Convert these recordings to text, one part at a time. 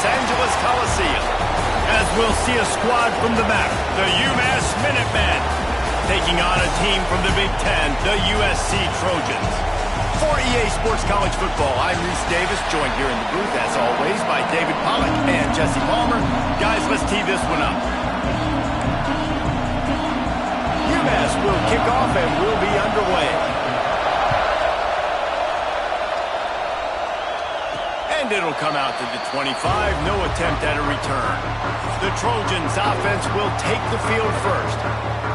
Los Angeles Coliseum. As we'll see a squad from the back, the UMass Minutemen, taking on a team from the Big Ten, the USC Trojans. For EA Sports College Football, I'm Reese Davis, joined here in the booth, as always, by David Pollack and Jesse Palmer. Guys, let's tee this one up. UMass will kick off and we'll be underway. And it'll come out to the 25, no attempt at a return. The Trojans offense will take the field first.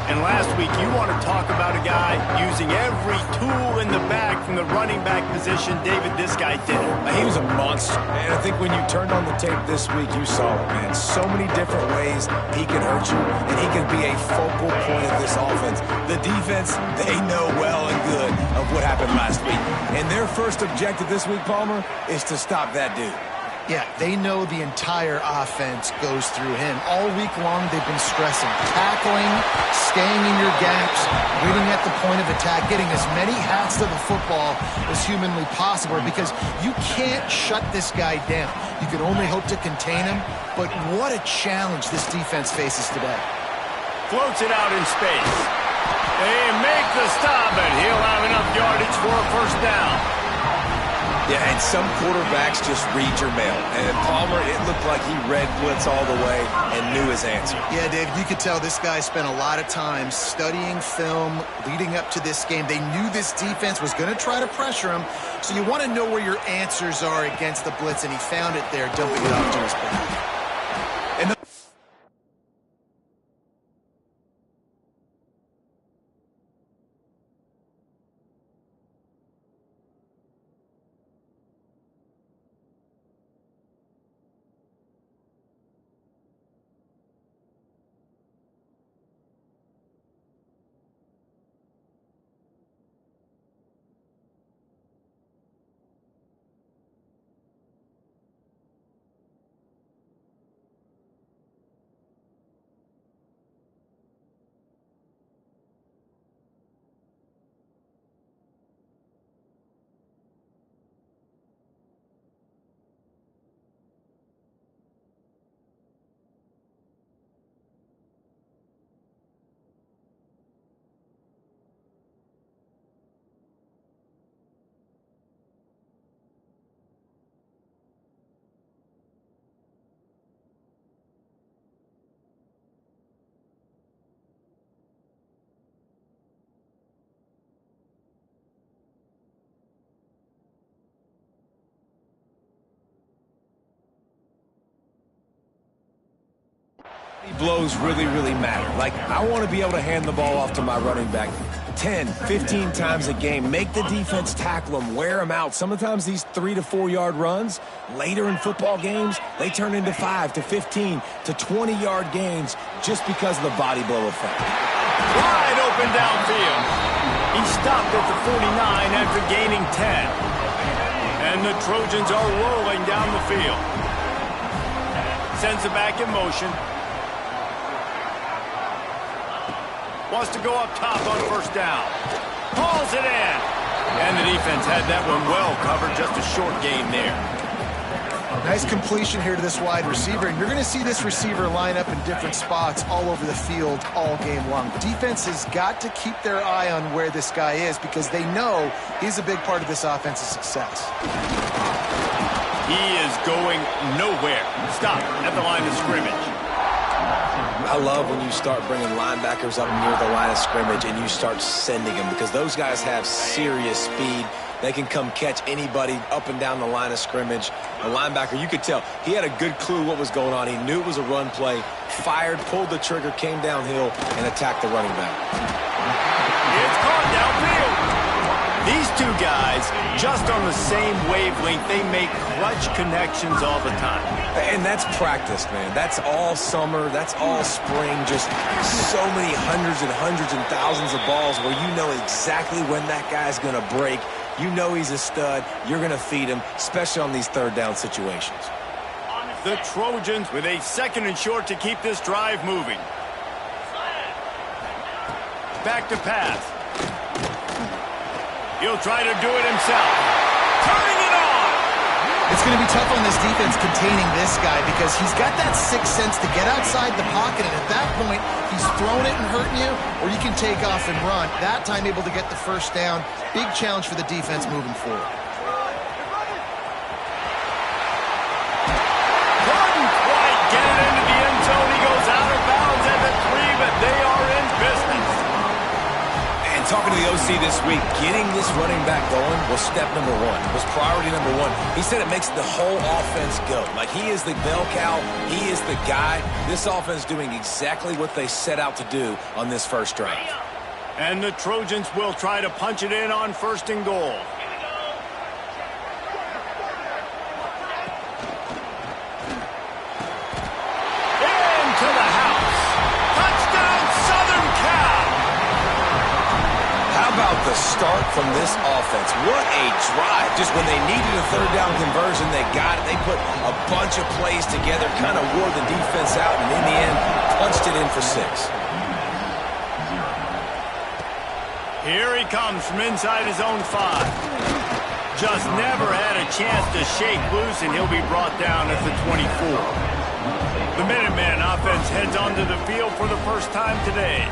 And last week, you want to talk about a guy using every tool in the bag from the running back position. David, this guy did it. He was a monster, and I think when you turned on the tape this week, you saw it, man. So many different ways he can hurt you, and he can be a focal point of this offense. The defense, they know well and good of what happened last week. And their first objective this week, Palmer, is to stop that dude. Yeah, they know the entire offense goes through him. All week long, they've been stressing. Tackling, staying in your gaps, reading at the point of attack, getting as many hats to the football as humanly possible because you can't shut this guy down. You can only hope to contain him, but what a challenge this defense faces today. Floats it out in space. They make the stop, and he'll have enough yardage for a first down. Yeah, and some quarterbacks just read your mail. And Palmer, it looked like he read blitz all the way and knew his answer. Yeah, Dave, you could tell this guy spent a lot of time studying film leading up to this game. They knew this defense was going to try to pressure him, so you want to know where your answers are against the blitz, and he found it there, dumping it off to his back. Blows really, really matter. Like, I want to be able to hand the ball off to my running back 10, 15 times a game. Make the defense tackle them, wear them out. Sometimes these 3 to 4 yard runs, later in football games, they turn into 5 to 15 to 20 yard gains just because of the body blow effect. Wide open downfield. He stopped at the 49 after gaining 10. And the Trojans are rolling down the field. Sends it back in motion. Wants to go up top on first down. Hauls it in. And the defense had that one well covered. Just a short gain there. Nice completion here to this wide receiver. And you're going to see this receiver line up in different spots all over the field all game long. Defense has got to keep their eye on where this guy is because they know he's a big part of this offense's success. He is going nowhere. Stop at the line of scrimmage. I love when you start bringing linebackers up near the line of scrimmage and you start sending them because those guys have serious speed. They can come catch anybody up and down the line of scrimmage. A linebacker, you could tell, he had a good clue what was going on. He knew it was a run play, fired, pulled the trigger, came downhill, and attacked the running back. It's caught downfield. These two guys, just on the same wavelength, they make clutch connections all the time. And that's practice, man. That's all summer. That's all spring. Just so many hundreds and thousands of balls where you know exactly when that guy's going to break. You know he's a stud. You're going to feed him, especially on these third down situations. The Trojans with a second and short to keep this drive moving. Back to pass. He'll try to do it himself. Turning it on. It's going to be tough on this defense containing this guy because he's got that sixth sense to get outside the pocket, and at that point, he's throwing it and hurting you, or you can take off and run. That time able to get the first down. Big challenge for the defense moving forward. Couldn't quite get it into the end zone. He goes out of bounds at the 3, but they are in business. Talking to the OC this week, getting this running back going was step number one, was priority number one. He said it makes the whole offense go. Like, he is the bell cow, he is the guy. This offense doing exactly what they set out to do on this first drive. And the Trojans will try to punch it in on 1st and goal. Into the house. Touchdown, Southern Cal. How about the start from this offense? What a drive. Just when they needed a 3rd down conversion, they got it. They put a bunch of plays together, kind of wore the defense out, and in the end, punched it in for 6. Here he comes from inside his own 5. Just never had a chance to shake loose, and he'll be brought down at the 24. The Minuteman offense heads onto the field for the first time today.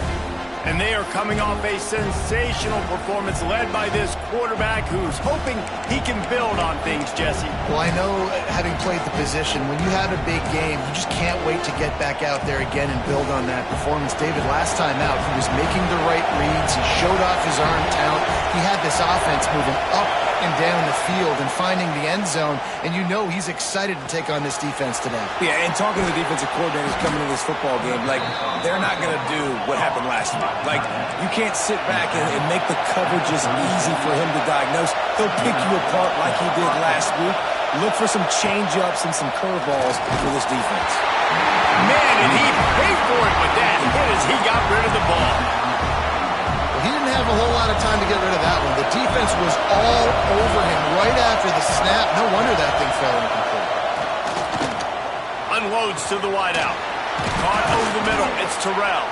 And they are coming off a sensational performance led by this quarterback who's hoping he can build on things, Jesse. Well, I know, having played the position, when you have a big game, you just can't wait to get back out there again and build on that performance. David, last time out, he was making the right reads. He showed off his arm talent. He had this offense moving up and down the field and finding the end zone, and you know he's excited to take on this defense today. Yeah, and talking to the defensive coordinators coming into this football game, like, they're not going to do what happened last week. Like, you can't sit back and make the coverages easy for him to diagnose. He'll pick you apart like he did last week. Look for some change-ups and some curveballs for this defense. Man, and he paid for it with that hit as he got rid of the ball. He didn't have a whole lot of time to get rid of that one. The defense was all over him right after the snap. No wonder that thing fell incomplete. Unloads to the wideout. Caught over the middle. It's Terrell.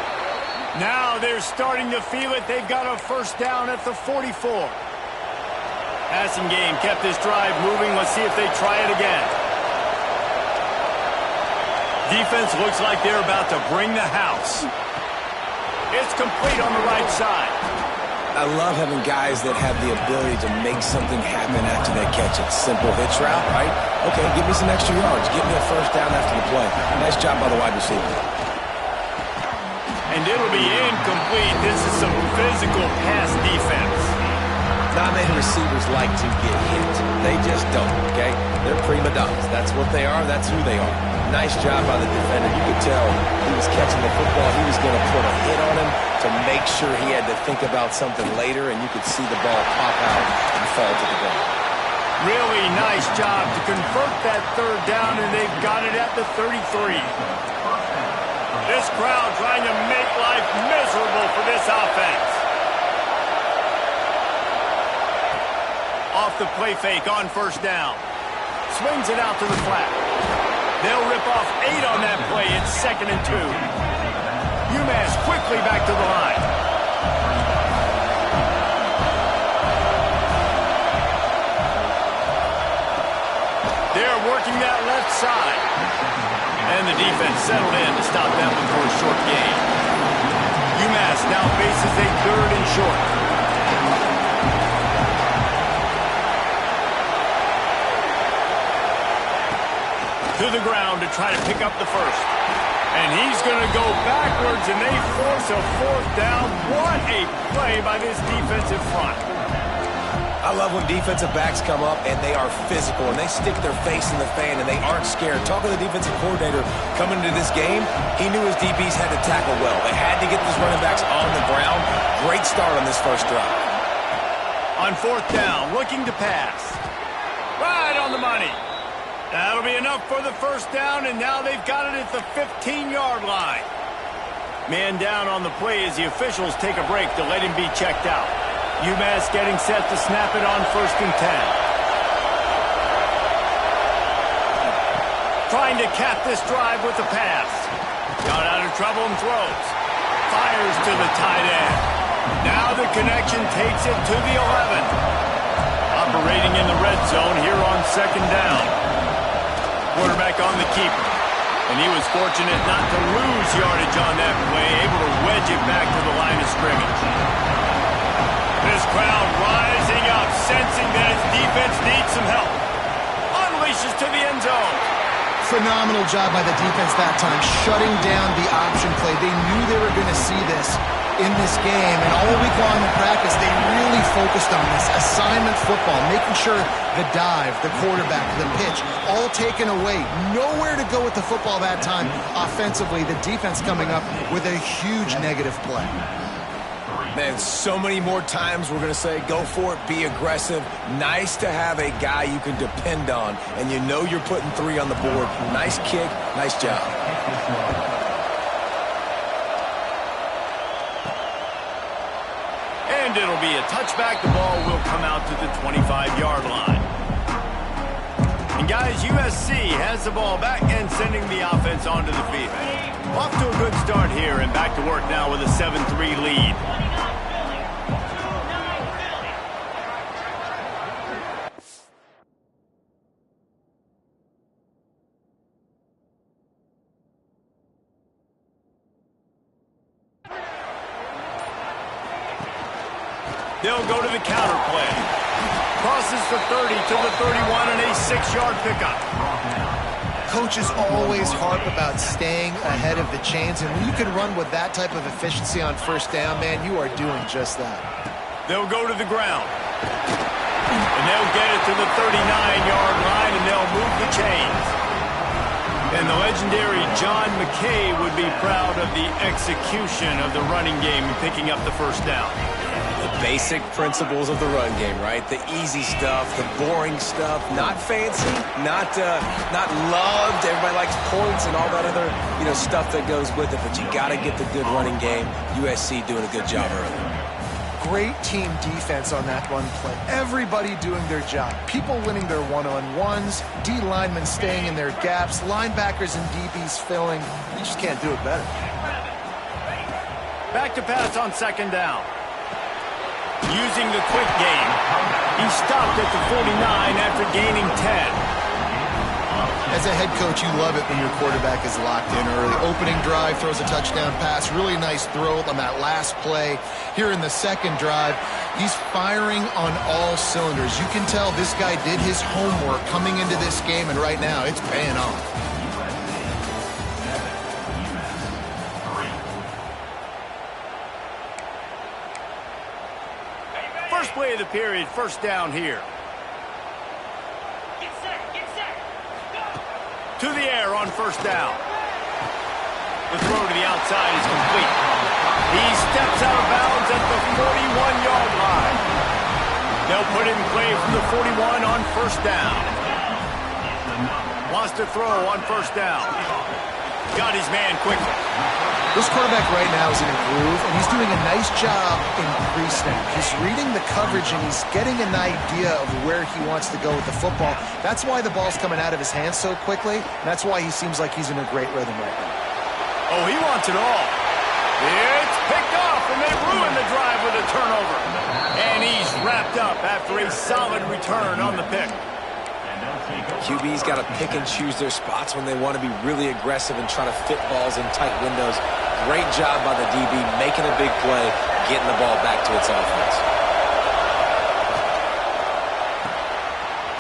Now they're starting to feel it. They've got a 1st down at the 44. Passing game kept this drive moving. Let's see if they try it again. Defense looks like they're about to bring the house. It's complete on the right side. I love having guys that have the ability to make something happen after they catch it. Simple hitch route, right? Okay, give me some extra yards. Get me a 1st down after the play. Nice job by the wide receiver. And it'll be incomplete. This is some physical pass defense. Not many receivers like to get hit. They just don't, okay? They're prima donnas. That's what they are. That's who they are. Nice job by the defender. You could tell he was catching the football. He was going to put a hit on him to make sure he had to think about something later, and you could see the ball pop out and fall to the ground. Really nice job to convert that 3rd down, and they've got it at the 33. This crowd trying to make life miserable for this offense. Off the play fake on 1st down. Swings it out to the flat. They'll rip off 8 on that play. It's 2nd and 2. UMass quickly back to the line. They're working that left side. And the defense settled in to stop that one for a short gain. UMass now faces a 3rd and short. To the ground to try to pick up the 1st. And he's going to go backwards, and they force a 4th down. What a play by this defensive front. I love when defensive backs come up and they are physical and they stick their face in the fan and they aren't scared. Talking to the defensive coordinator coming into this game, he knew his DBs had to tackle well. They had to get these running backs on the ground. Great start on this first drive. On 4th down, looking to pass. Right on the money. That'll be enough for the 1st down, and now they've got it at the 15-yard line. Man down on the play as the officials take a break to let him be checked out. UMass getting set to snap it on 1st and 10. Trying to cap this drive with the pass. Got out of trouble and throws. Fires to the tight end. Now the connection takes it to the 11. Operating in the red zone here on 2nd down. Quarterback on the keeper. And he was fortunate not to lose yardage on that play, able to wedge it back to the line of scrimmage. This crowd rising up, sensing that its defense needs some help. Unleashes to the end zone. Phenomenal job by the defense that time, shutting down the option play. They knew they were going to see this in this game, and all week long in practice, they really focused on this assignment football, making sure the dive, the quarterback, the pitch, all taken away. Nowhere to go with the football that time offensively. The defense coming up with a huge negative play. Man, so many more times we're going to say, go for it, be aggressive. Nice to have a guy you can depend on, and you know you're putting 3 on the board. Nice kick, nice job. And it'll be a touchback. The ball will come out to the 25-yard line. And guys, USC has the ball back and sending the offense onto the field. Off to a good start here and back to work now with a 7-3 lead. They'll go to the counter play. Crosses the 30 to the 31 and a 6-yard pickup. Coaches always harp about staying ahead of the chains, and when you can run with that type of efficiency on first down, man, you are doing just that. They'll go to the ground. And they'll get it to the 39-yard line, and they'll move the chains. And the legendary John McKay would be proud of the execution of the running game and picking up the first down. The basic principles of the run game, right? The easy stuff, the boring stuff, not fancy, not loved. Everybody likes points and all that other, stuff that goes with it. But you got to get the good running game. USC doing a good job early. Great team defense on that run play. Everybody doing their job. People winning their one-on-ones, D linemen staying in their gaps, linebackers and DBs filling. You just can't do it better. Back to pass on second down. Using the quick game. He stopped at the 49 after gaining 10. As a head coach, you love it when your quarterback is locked in early. Opening drive, throws a touchdown pass. Really nice throw on that last play. Here in the second drive, he's firing on all cylinders. You can tell this guy did his homework coming into this game, and right now it's paying off. First play of the period, first down here. To the air on first down. The throw to the outside is complete. He steps out of bounds at the 41-yard line. They'll put it in play from the 41 on first down. Wants to throw on first down. Got his man quickly. This quarterback right now is in a groove, and he's doing a nice job in pre-snap. He's reading the coverage, and he's getting an idea of where he wants to go with the football. That's why the ball's coming out of his hands so quickly. That's why he seems like he's in a great rhythm right now. Oh, he wants it all. It's picked off, and they ruin the drive with a turnover. And he's wrapped up after a solid return on the pick. QB's got to pick and choose their spots when they want to be really aggressive and try to fit balls in tight windows. Great job by the DB, making a big play, getting the ball back to its offense.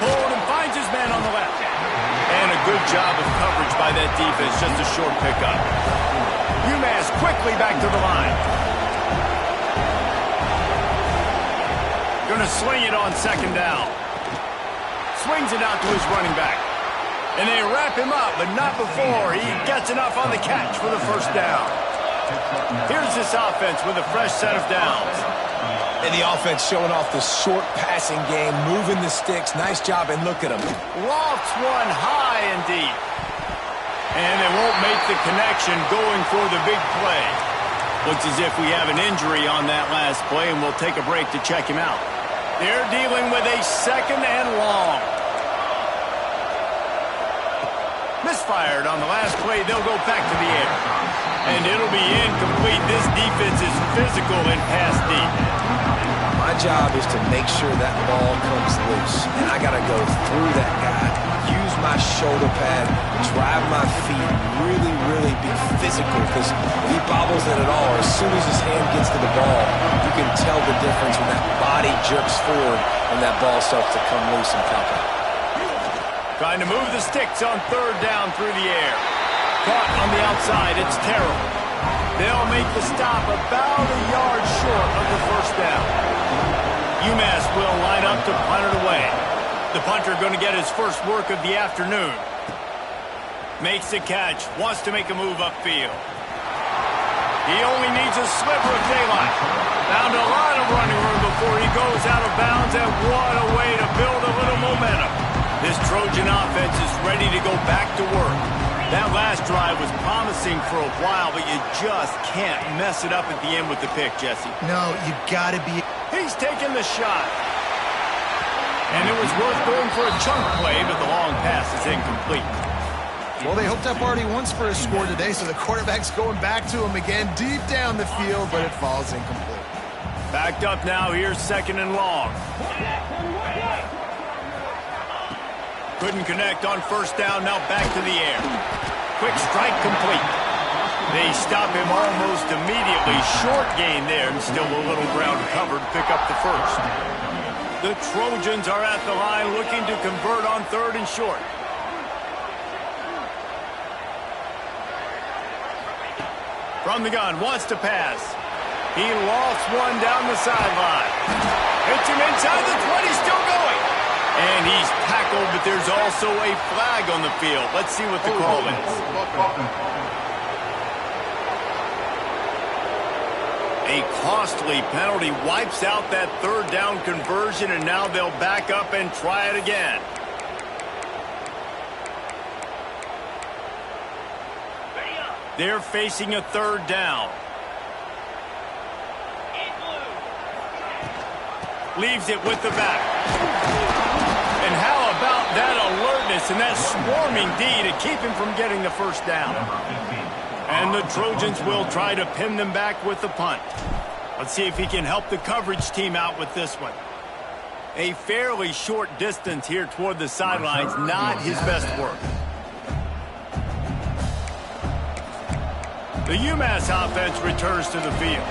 Hold and finds his man on the left. And a good job of coverage by that defense, just a short pickup. UMass quickly back to the line. Gonna swing it on second down. Swings it out to his running back. And they wrap him up, but not before he gets enough on the catch for the first down. Here's this offense with a fresh set of downs. And the offense showing off the short passing game, moving the sticks. Nice job, and look at him. Lofts one high and deep. And they won't make the connection going for the big play. Looks as if we have an injury on that last play, and we'll take a break to check him out. They're dealing with a second and long. Misfired on the last play. They'll go back to the air. And it'll be incomplete. This defense is physical and pass deep. My My job is to make sure that ball comes loose, and I got to go through that guy, use my shoulder pad, drive my feet, really be physical, because if he bobbles it at all, as soon as his hand gets to the ball, you can tell the difference when that body jerks forward and that ball starts to come loose and pop out. Trying to move the sticks on third down through the air. Caught on the outside, it's terrible. They'll make the stop about a yard short of the first down. UMass will line up to punt it away. The punter going to get his first work of the afternoon. Makes the catch, wants to make a move upfield. He only needs a sliver of daylight. Found a lot of running room before he goes out of bounds, and what a way to build a little momentum. This Trojan offense is ready to go back to work. That last drive was promising for a while, but you just can't mess it up at the end with the pick, Jesse. No, you got to be... He's taking the shot. And it was worth going for a chunk play, but the long pass is incomplete. Well, they hoped up already once for a score today, so the quarterback's going back to him again deep down the field, but it falls incomplete. Backed up now, here's second and long. Couldn't connect on first down, now back to the air. Quick strike complete. They stop him almost immediately. Short gain there, and still a little ground covered to pick up the first. The Trojans are at the line looking to convert on third and short. From the gun, wants to pass. He lofts one down the sideline. Hits him inside the 20, still going. And he's tackled, but there's also a flag on the field. Let's see what the call is. A costly penalty wipes out that third down conversion, and now they'll back up and try it again. They're facing a third down. Leaves it with the back. And how about that alertness and that swarming D to keep him from getting the first down? And the Trojans will try to pin them back with the punt. Let's see if he can help the coverage team out with this one. A fairly short distance here toward the sidelines, not his best work. The UMass offense returns to the field.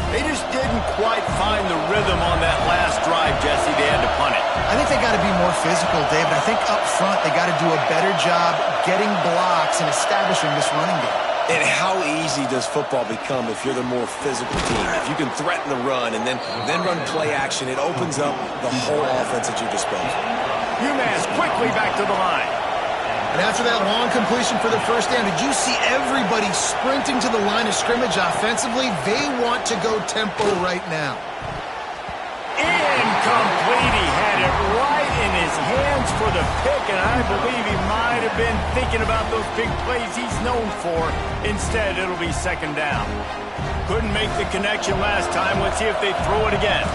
They just didn't quite find the rhythm on that last drive, Jesse. They had to punt it. I think they got to be more physical, David. I think up front they got to do a better job getting blocks and establishing this running game. And how easy does football become if you're the more physical team? If you can threaten the run and then run play action, it opens up the whole offense at your disposal. UMass quickly back to the line. And after that long completion for the first down, did you see everybody sprinting to the line of scrimmage offensively? They want to go tempo right now. Incomplete. He had it right in his hands for the pick, and I believe he might have been thinking about those big plays he's known for. Instead, it'll be second down. Couldn't make the connection last time. Let's see if they throw it again.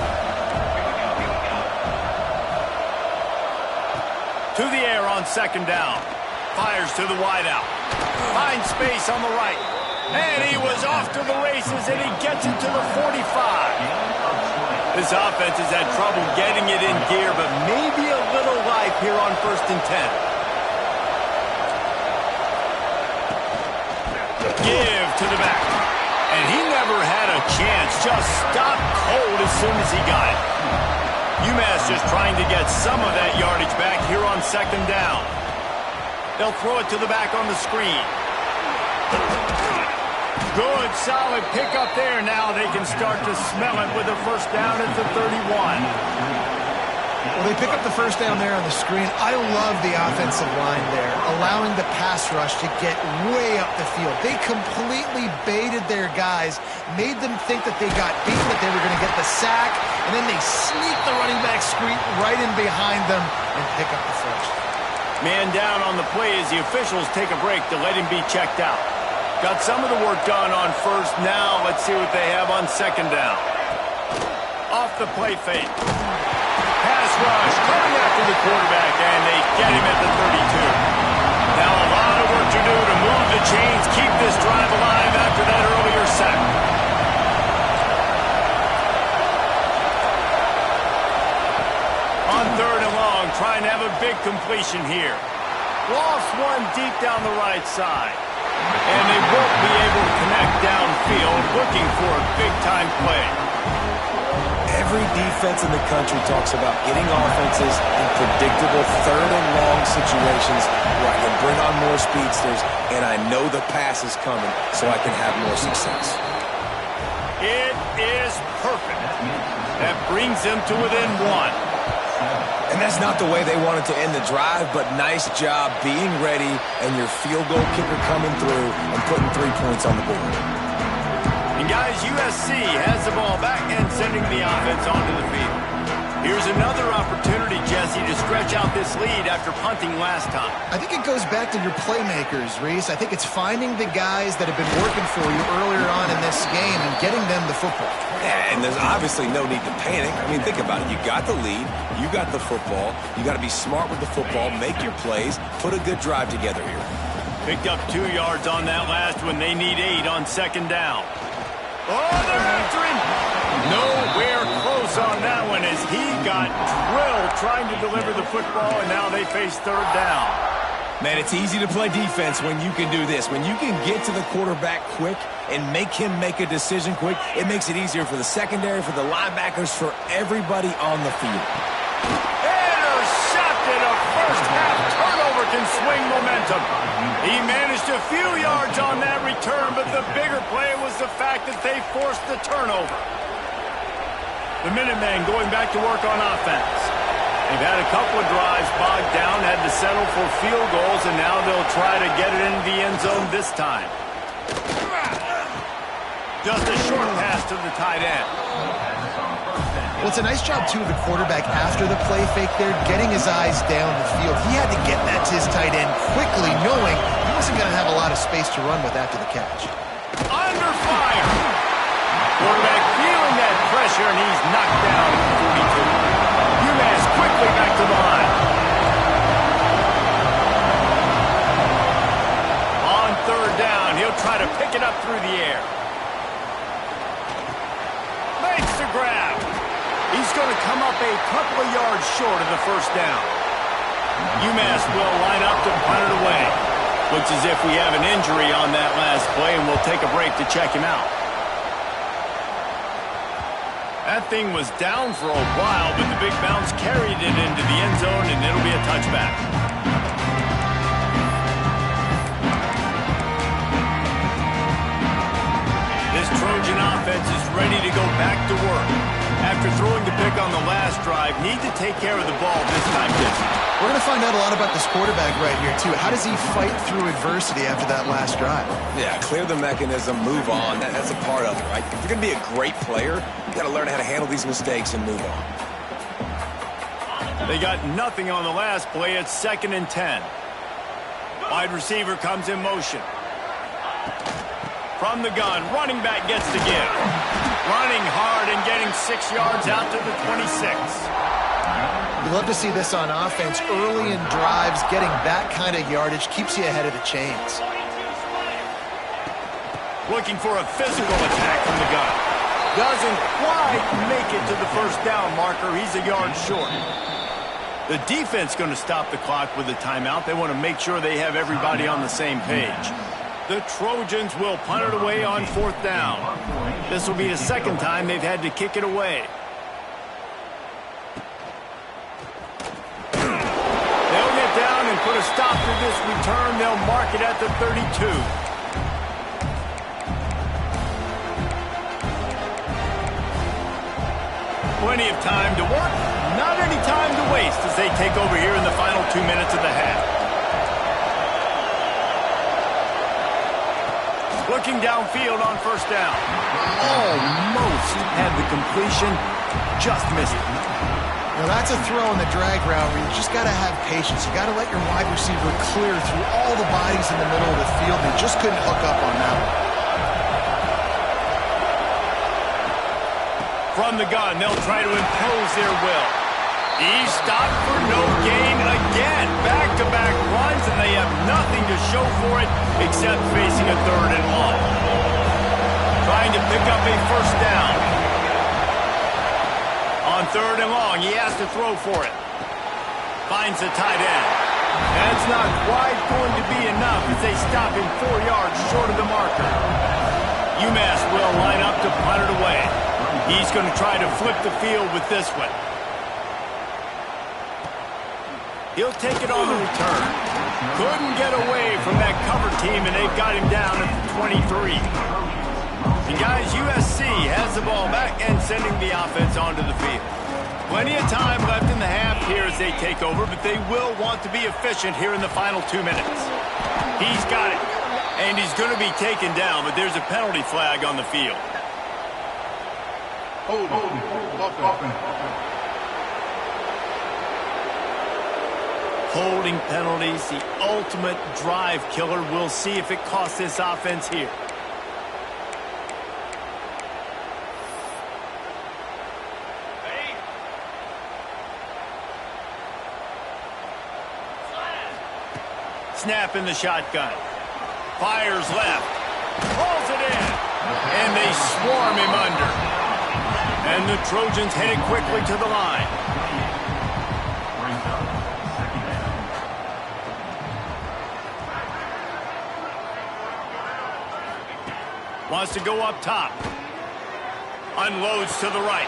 To the air on second down. Fires to the wideout. Finds space on the right. And he was off to the races, and he gets it to the 45. This offense has had trouble getting it in gear, but maybe a little life here on 1st and 10. Give to the back. And he never had a chance. Just stopped cold as soon as he got it. UMass just trying to get some of that yardage back here on second down. They'll throw it to the back on the screen. Good, solid pickup there. Now they can start to smell it with a first down at the 31. Well, they pick up the first down there on the screen. I love the offensive line there, allowing the pass rush to get way up the field. They completely baited their guys, made them think that they got beaten, that they were going to get the sack, and then they sneak the running back screen right in behind them and pick up the first. Man down on the play as the officials take a break to let him be checked out. Got some of the work done on first. Now let's see what they have on second down. Off the play fake. Pass rush coming after the quarterback, and they get him at the 32. Now a lot of work to do to move the chains, keep this drive alive after that earlier sack. try and have a big completion here. Lost one deep down the right side. And they won't be able to connect downfield, looking for a big-time play. Every defense in the country talks about getting offenses in predictable third and long situations where I can bring on more speedsters and I know the pass is coming so I can have more success. It is perfect. That brings them to within one. And that's not the way they wanted to end the drive, but nice job being ready and your field goal kicker coming through and putting 3 points on the board. And guys, USC has the ball back and sending the offense onto the field. Here's another opportunity, Jesse, to stretch out this lead after punting last time. I think it goes back to your playmakers, Reese. I think it's finding the guys that have been working for you earlier on in this game and getting them the football. Yeah, and there's obviously no need to panic. I mean, think about it. You got the lead. You got the football. You got to be smart with the football, make your plays, put a good drive together here. Picked up 2 yards on that last one. They need 8 on second down. Oh, they're after him. Nowhere close on that one as he got drilled trying to deliver the football, and now they face third down. Man, it's easy to play defense when you can do this. When you can get to the quarterback quick and make him make a decision quick, it makes it easier for the secondary, for the linebackers, for everybody on the field. Intercepted. A first-half turnover can swing momentum. He managed a few yards on that return, but the bigger play was the fact that they forced the turnover. The Minutemen going back to work on offense. They've had a couple of drives bogged down, had to settle for field goals, and now they'll try to get it into the end zone this time. Just a short pass to the tight end. Well, it's a nice job, too, of the quarterback after the play fake there, getting his eyes down the field. He had to get that to his tight end quickly, knowing he wasn't going to have a lot of space to run with after the catch. Under fire. Quarterback feeling that pressure, and he's knocked down at the 42. UMass quickly back to the line. On third down, he'll try to pick it up through the air. Makes the grab. He's going to come up a couple of yards short of the first down. UMass will line up to punt it away. Looks as if we have an injury on that last play, and we'll take a break to check him out. That thing was down for a while, but the big bounce carried it into the end zone, and it'll be a touchback. This Trojan offense is ready to go back to work. After throwing the pick on the last drive, need to take care of the ball this time, Jesse. We're going to find out a lot about this quarterback right here, too. How does he fight through adversity after that last drive? Yeah, clear the mechanism, move on. That's a part of it, right? If you're going to be a great player, you got to learn how to handle these mistakes and move on. They got nothing on the last play. It's 2nd and 10. Wide receiver comes in motion. From the gun, running back gets the give. Running hard and getting 6 yards out to the 26. You love to see this on offense. Early in drives, getting that kind of yardage keeps you ahead of the chains. Looking for a physical attack from the gun. Doesn't quite make it to the first down marker. He's a yard short. The defense going to stop the clock with a timeout. They want to make sure they have everybody on the same page. The Trojans will punt it away on 4th down. This will be the 2nd time they've had to kick it away. They'll get down and put a stop to this return. They'll mark it at the 32. Plenty of time to work, not any time to waste as they take over here in the final 2 minutes of the half. Looking downfield on 1st down. Almost had the completion, just missed it. Now that's a throw in the drag route where you just got to have patience. You got to let your wide receiver clear through all the bodies in the middle of the field. They just couldn't hook up on that one. From the gun, they'll try to impose their will. He's stopped for no gain again. Back-to-back runs, and they have nothing to show for it except facing a 3rd and long. Trying to pick up a 1st down. On 3rd and long, he has to throw for it. Finds the tight end. That's not quite going to be enough as they stop him 4 yards short of the marker. UMass will line up to punt it away. He's going to try to flip the field with this one. He'll take it on the return. Couldn't get away from that cover team, and they've got him down at 23. And guys, USC has the ball back and sending the offense onto the field. Plenty of time left in the half here as they take over, but they will want to be efficient here in the final 2 minutes. He's got it, and he's going to be taken down, but there's a penalty flag on the field. Holding penalties, the ultimate drive killer. We'll see if it costs this offense here. Snap in the shotgun. Fires left. Pulls it in. And they swarm him under. And the Trojans headed quickly to the line. Wants to go up top. Unloads to the right.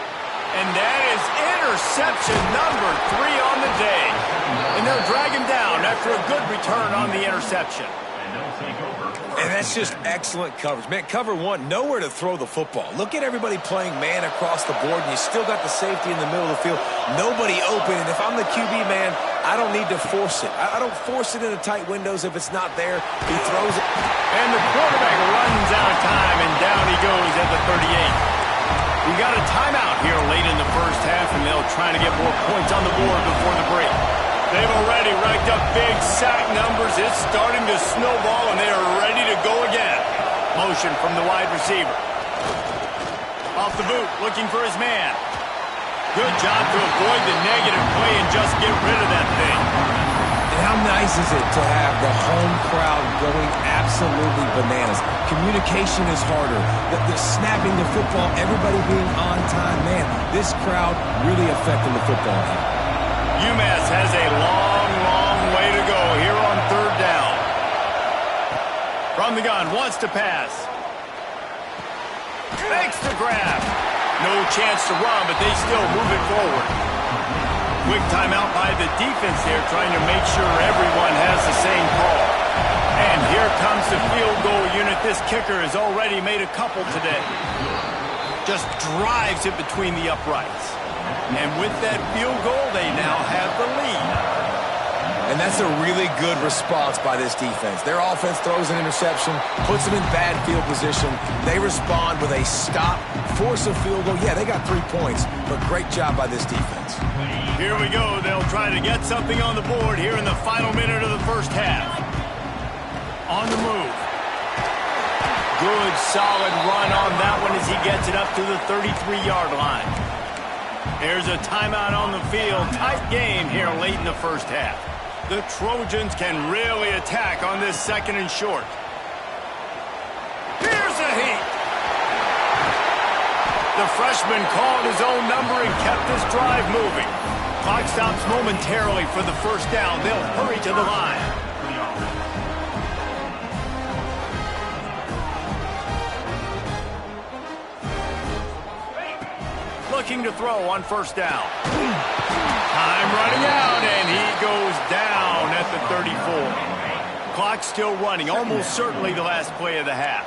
And that is interception number 3 on the day. And they'll drag him down after a good return on the interception. And that's just excellent coverage. Man, cover one, nowhere to throw the football. Look at everybody playing man across the board, and you still got the safety in the middle of the field. Nobody open, and if I'm the QB, man, I don't need to force it. I don't force it into tight windows if it's not there. He throws it. And the quarterback runs out of time, and down he goes at the 38. We got a timeout here late in the first half, and they'll try to get more points on the board before the break. They've already racked up big sack numbers. It's starting to snowball, and they are ready to go again. Motion from the wide receiver. Off the boot, looking for his man. Good job to avoid the negative play and just get rid of that thing. And how nice is it to have the home crowd going absolutely bananas? Communication is harder. The snapping the football, everybody being on time. Man, this crowd really affecting the football game. UMass has a long, long way to go here on 3rd down. From the gun, wants to pass. Makes the grab. No chance to run, but they still move it forward. Quick timeout by the defense there, trying to make sure everyone has the same call. And here comes the field goal unit. This kicker has already made a couple today. Just drives it between the uprights. And with that field goal, they now have the lead. And that's a really good response by this defense. Their offense throws an interception, puts them in bad field position. They respond with a stop, force a field goal. Yeah, they got 3 points, but great job by this defense. Here we go. They'll try to get something on the board here in the final minute of the first half. On the move. Good, solid run on that one as he gets it up to the 33-yard line. There's a timeout on the field. Tight game here late in the first half. The Trojans can really attack on this 2nd and short. Here's a heat. The freshman called his own number and kept this drive moving. Clock stops momentarily for the first down. They'll hurry to the line. Looking to throw on 1st down. Time running out, and he goes down at the 34. Clock still running, almost certainly the last play of the half.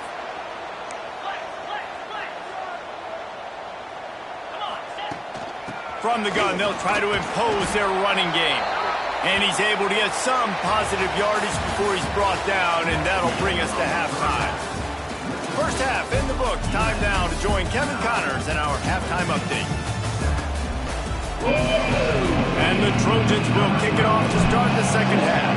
From the gun, they'll try to impose their running game. And he's able to get some positive yardage before he's brought down, and that'll bring us to halftime. First half in the books. Time now to join Kevin Connors in our halftime update. And the Trojans will kick it off to start the 2nd half.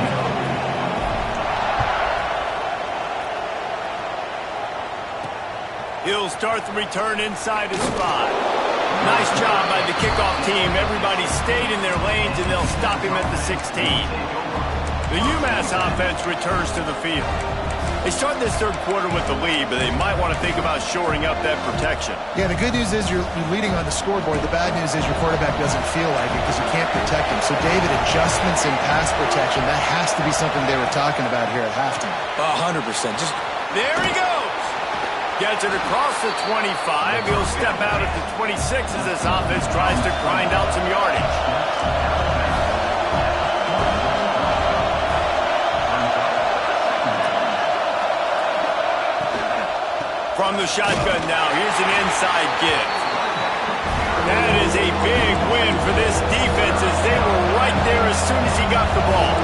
He'll start the return inside his spot. Nice job by the kickoff team. Everybody stayed in their lanes, and they'll stop him at the 16. The UMass offense returns to the field. They start this third quarter with the lead, but they might want to think about shoring up that protection. Yeah, the good news is you're leading on the scoreboard. The bad news is your quarterback doesn't feel like it because you can't protect him. So, David, adjustments in pass protection, that has to be something they were talking about here at halftime. 100%. There he goes. Gets it across the 25. He'll step out at the 26 as this offense tries to grind out some yardage. From the shotgun now, here's an inside give. That is a big win for this defense as they were right there as soon as he got the ball.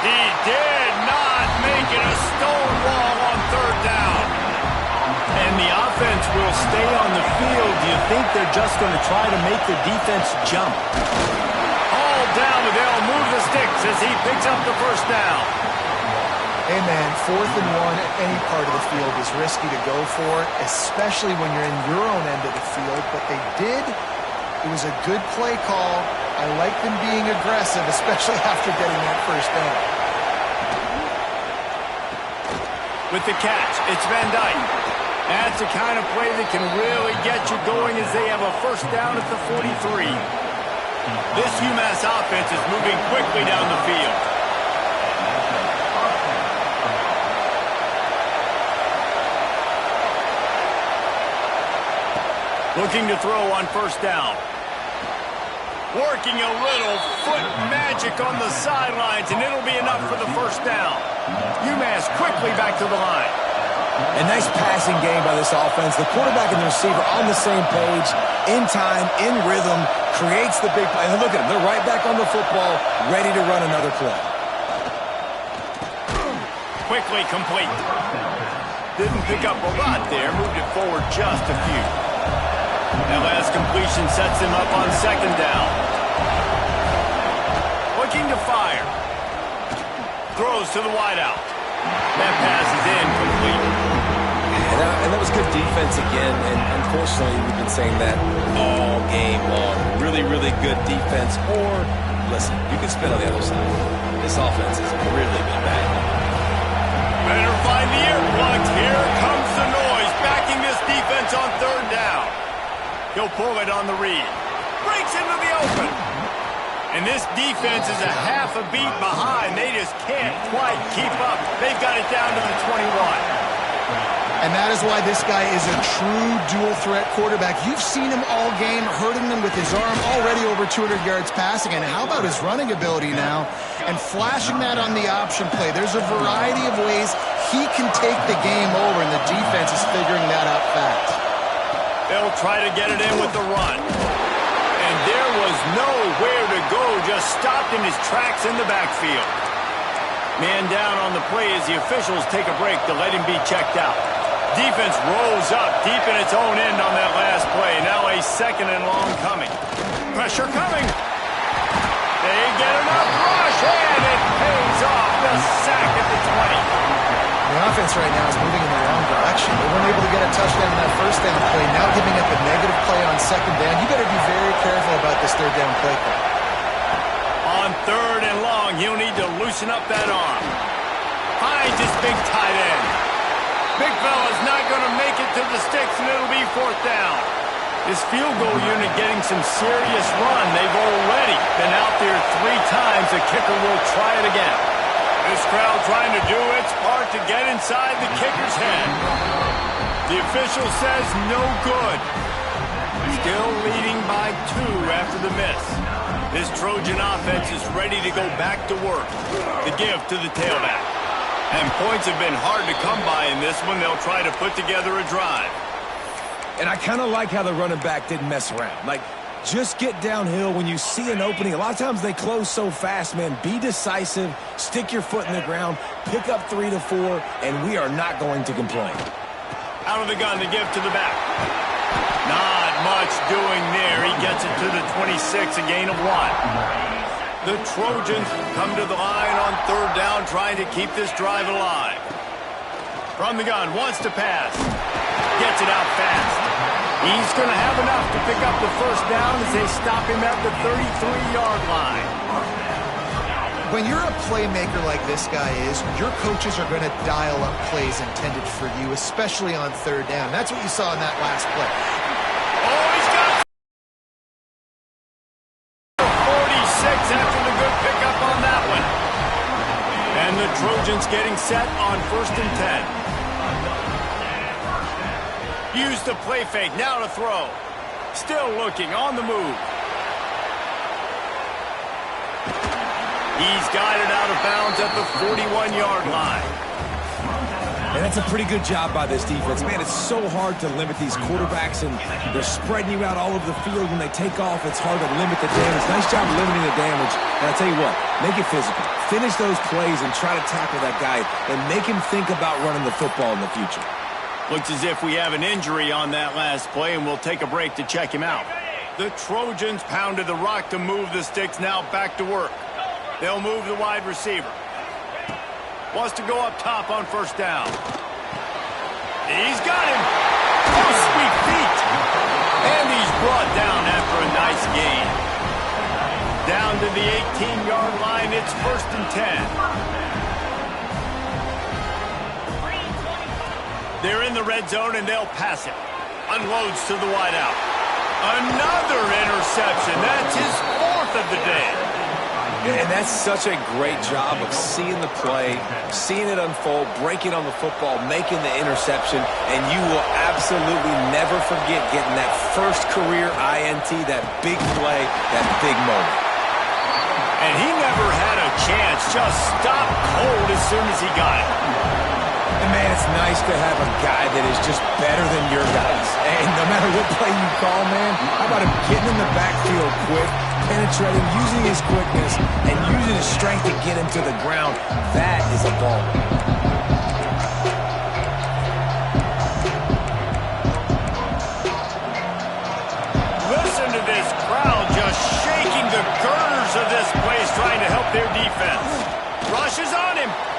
He did not make it a stone wall on third down. And the offense will stay on the field. Do you think they're just going to try to make the defense jump? All down, but they'll move the sticks as he picks up the first down. Hey, man, 4th and 1 at any part of the field is risky to go for, especially when you're in your own end of the field. But they did. It was a good play call. I like them being aggressive, especially after getting that first down. With the catch, it's Van Dyke. That's the kind of play that can really get you going as they have a first down at the 43. This UMass offense is moving quickly down the field. Looking to throw on first down. Working a little foot magic on the sidelines, and it'll be enough for the first down. UMass quickly back to the line. A nice passing game by this offense. The quarterback and the receiver on the same page, in time, in rhythm, creates the big play. And look at them. They're right back on the football, ready to run another play. Quickly complete. Didn't pick up a lot there. Moved it forward just a few. That last completion sets him up on second down. Looking to fire. Throws to the wideout. That pass is incomplete. And that was good defense again. And unfortunately, we've been saying that all game long. Really, really good defense. Or, listen, you can spin on the other side. This offense has really been bad. Better find the earplugs. Here comes the noise. Backing this defense on third down. He'll pull it on the read. Breaks into the open. And this defense is a half a beat behind. They just can't quite keep up. They've got it down to the 21. And that is why this guy is a true dual-threat quarterback. You've seen him all game, hurting them with his arm, already over 200 yards passing. And how about his running ability now? And flashing that on the option play. There's a variety of ways he can take the game over, and the defense is figuring that out fast. They'll try to get it in with the run. And there was nowhere to go, just stopped in his tracks in the backfield. Man down on the play as the officials take a break to let him be checked out. Defense rolls up deep in its own end on that last play. Now a second and long coming. Pressure coming. They get enough rush, and it pays off. The sack at the 20. The offense right now is moving in the wrong direction. They weren't able to get a touchdown in that first down play. Now giving up a negative play on second down. You better be very careful about this third down play call. On third and long, he'll need to loosen up that arm. Finds his big tight end. Big fella's not going to make it to the sticks, and it'll be fourth down. This field goal unit getting some serious run. They've already been out there 3 times. The kicker will try it again. This crowd trying to do its part to get inside the kicker's head. The official says no good. Still leading by 2 after the miss. This Trojan offense is ready to go back to work. The give to the tailback. And points have been hard to come by in this one. They'll try to put together a drive. And I kind of like how the running back didn't mess around. Like, just get downhill when you see an opening. A lot of times they close so fast, man. Be decisive, stick your foot in the ground, pick up 3 to 4, and we are not going to complain. Out of the gun to give to the back. Not much doing there. He gets it to the 26, a gain of 1. The Trojans come to the line on third down, trying to keep this drive alive. From the gun, wants to pass. Gets it out fast. He's going to have enough to pick up the first down as they stop him at the 33-yard line. When you're a playmaker like this guy is, your coaches are going to dial up plays intended for you, especially on third down. That's what you saw in that last play. Oh, he's got 46 after the good pickup on that one. And the Trojans getting set on 1st and 10. Use the play fake, now to throw. Still looking, on the move. He's guided out of bounds at the 41-yard line. And that's a pretty good job by this defense. Man, it's so hard to limit these quarterbacks, and they're spreading you out all over the field. When they take off, it's hard to limit the damage. Nice job limiting the damage. And I'll tell you what, make it physical. Finish those plays and try to tackle that guy and make him think about running the football in the future. Looks as if we have an injury on that last play, and we'll take a break to check him out. The Trojans pounded the rock to move the sticks, now back to work. They'll move the wide receiver. Wants to go up top on 1st down. He's got him. Oh, sweet feet. And he's brought down after a nice gain. Down to the 18-yard line, it's 1st and 10. They're in the red zone, and they'll pass it. Unloads to the wideout. Another interception. That's his 4th of the day. And that's such a great job of seeing the play, seeing it unfold, breaking on the football, making the interception, and you will absolutely never forget getting that first career INT, that big play, that big moment. And he never had a chance, just stopped cold as soon as he got it. And man, it's nice to have a guy that is just better than your guys. And no matter what play you call, man, how about him getting in the backfield quick, penetrating, using his quickness, and using his strength to get him to the ground? That is a ball.